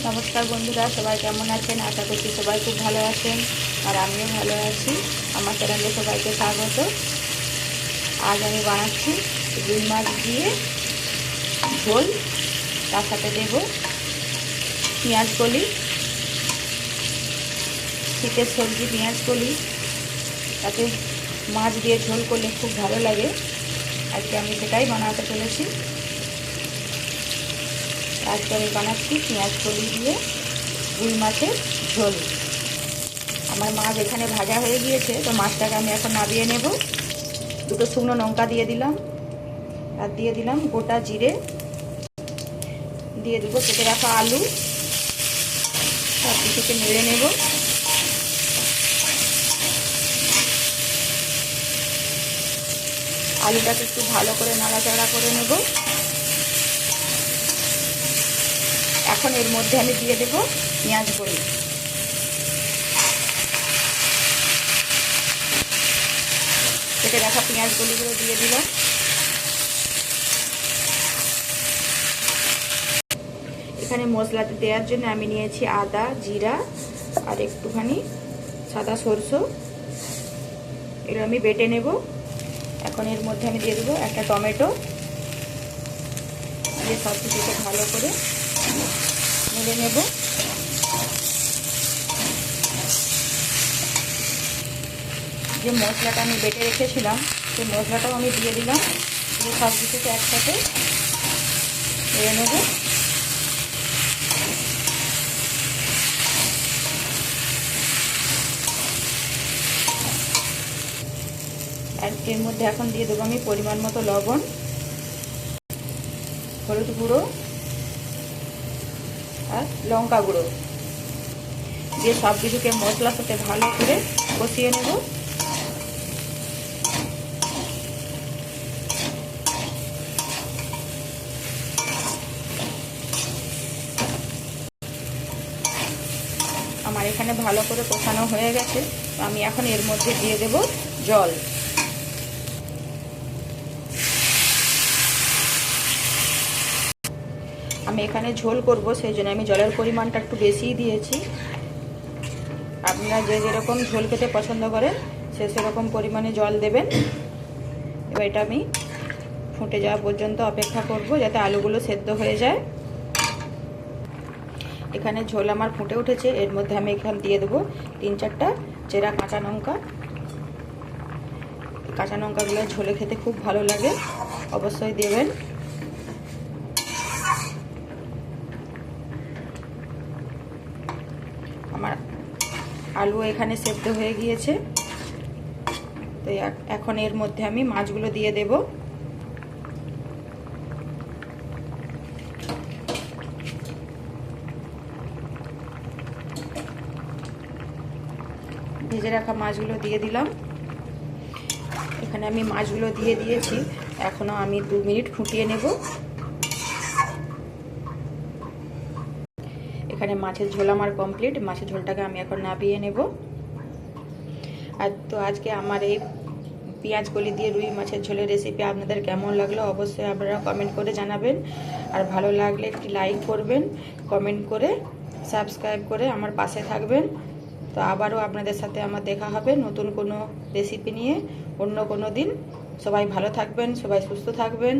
নমস্কার বন্ধুরা, সবাই কেমন আছেন? আশা করছি সবাই খুব ভালো আছেন আর আমিও ভালো আছি। আমার চ্যানেলে সবাইকে স্বাগত। আজ আমি বানাচ্ছি রুই মাছ দিয়ে ঝোল, তার সাথে দেব পেঁয়াজ কলি, শীতের সবজি পেঁয়াজ কলি, তাতে মাছ দিয়ে ঝোল করলে খুব ভালো লাগে। আজকে আমি সেটাই বানাতে চলেছি। আজকে আমি বানাচ্ছি পেঁয়াজ কলি দিয়ে রুই মাছের ঝোল। আমার মাছ এখানে ভাজা হয়ে গিয়েছে, তো মাছটাকে আমি এখন নামিয়ে নেব। দুটো শুকনো লঙ্কা দিয়ে দিলাম, আর দিয়ে দিলাম গোটা জিরে, দিয়ে দেবো কেটে রাখা আলু, সব কিছুকে নেড়ে নেব। আলুটাকে একটু ভালো করে নাড়াচাড়া করে নেব। এখন এর মধ্যে আমি দিয়ে দেব পেঁয়াজ কলি। কেটে রাখা পেঁয়াজ কলিগুলো দিয়ে দিলাম। এখানে মশলাতে দেওয়ার জন্য আমি নিয়েছি আদা, জিরা আর একটুখানি সাদা সরষে। এগুলো আমি বেটে নেব। এখন এর মধ্যে আমি দিয়ে দেবো একটা টমেটো, দিয়ে সব কিছুকে ভালো করে নেড়ে নেব। যে মশলাটা আমি বেটে রেখেছিলাম সেই মশলাটাও আমি দিয়ে দিলাম, দিয়ে সব কিছুকে একসাথে নেড়ে নেব। আর এর মধ্যে এখন দিয়ে দেবো আমি পরিমাণ মতো লবণ, হলুদ গুঁড়ো আর লঙ্কা গুঁড়ো, দিয়ে সব কিছুকে মশলার সাথে ভালো করে কষিয়ে নেব। আমার এখানে ভালো করে কষানো হয়ে গেছে, আমি এখন এর মধ্যে দিয়ে দেব জল। আমি এখানে ঝোল করব, সেই জন্য আমি জলের পরিমাণটা একটু বেশিই দিয়েছি। আপনারা যে যেরকম ঝোল খেতে পছন্দ করেন সে সেরকম পরিমাণে জল দেবেন। এবার এটা আমি ফুটে যাওয়া পর্যন্ত অপেক্ষা করব, যাতে আলুগুলো সেদ্ধ হয়ে যায়। এখানে ঝোল আমার ফুটে উঠেছে। এর মধ্যে আমি এখানে দিয়ে দেবো 3-4টা চেরা কাঁচা লঙ্কা। কাঁচা লঙ্কাগুলো ঝোলে খেতে খুব ভালো লাগে, অবশ্যই দেবেন। আমার আলু এখানে সেদ্ধ হয়ে গিয়েছে, তো এখন এর মধ্যে আমি মাছগুলো দিয়ে দেব। ভেজে রাখা মাছগুলো দিয়ে দিলাম। এখানে আমি মাছগুলো দিয়ে দিয়েছি, এখনো আমি 2 মিনিট ফুটিয়ে নেব। এখানে মাছের ঝোল আমার কমপ্লিট। মাছের ঝোলটাকে আমি এখন নামিয়ে নেব। আর তো আজকে আমার এই পেঁয়াজ কলি দিয়ে রুই মাছের ঝোলের রেসিপি আপনাদের কেমন লাগলো অবশ্যই আপনারা কমেন্ট করে জানাবেন। আর ভালো লাগলে একটি লাইক করবেন, কমেন্ট করে সাবস্ক্রাইব করে আমার পাশে থাকবেন। তো আবারও আপনাদের সাথে আমার দেখা হবে নতুন কোনো রেসিপি নিয়ে অন্য কোনো দিন। সবাই ভালো থাকবেন, সবাই সুস্থ থাকবেন।